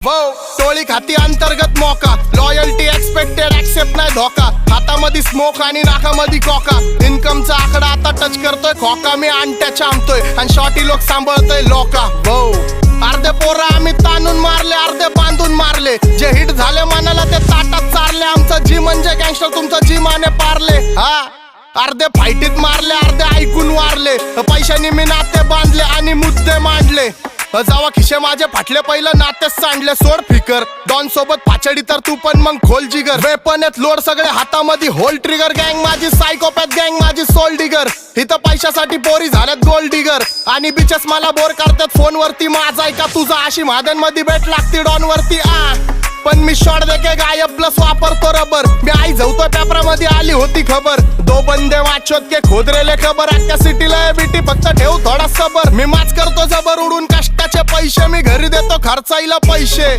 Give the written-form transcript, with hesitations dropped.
टोळी खाती अंतर्गत मोका, लॉयल्टी एक्सपेक्टेड एक्सेप्ट नाही धोका, हातामध्ये स्मोक आणि नाकामध्ये कोका, इन्कमचा आकडा आता टच करतोय खोका, मी अंट्याच्या आमतोय आणि शॉर्टी लोक सांभाळतोय लोका. अर्धे पोरं आम्ही ताणून मारले, अर्धे बांधून मारले, जे हिट झाले मनाला ते ताटात चारले, आमचं जी म्हणजे गँगस्टर, तुमचं जी माने पारले. हा अर्धे फाईटीत मारले, अर्धे ऐकून वारले, पैशानी मी नाते बांधले आणि मुद्दे मांडले. जावा खिशे माझे फाटले, पहिलं नातेच सांडले, सोड फिकर डॉन सोबत पाचडी तर तू पण मग खोल जिगर, वेपन आहेत लोड सगळे हातामध्ये, होल ट्रिगर, गँग माझी सायकोपॅथ, गँग माझी सोल डिगर, इथं पैशासाठी पोरी झाल्यात गोल्ड डिगर, आणि बिचेस मला बोर करतात फोनवरती, माझा ऐका तुझा अशी महादन मध्ये भेट लागती डॉन वरती. पण मी शॉट देके गायब प्लस वापरतो रबर, मी आई झवतो पेपरामध्ये आली होती खबर, दो बंदे वाचोत के खोदरेले खबर, अख्ख्या सिटीला बीटी फक्त ठेव थोडा सबर, मी माच करतो जबर उडून कष्टाचे पैसे, मी घरी देतो खर्चाईला पैसे.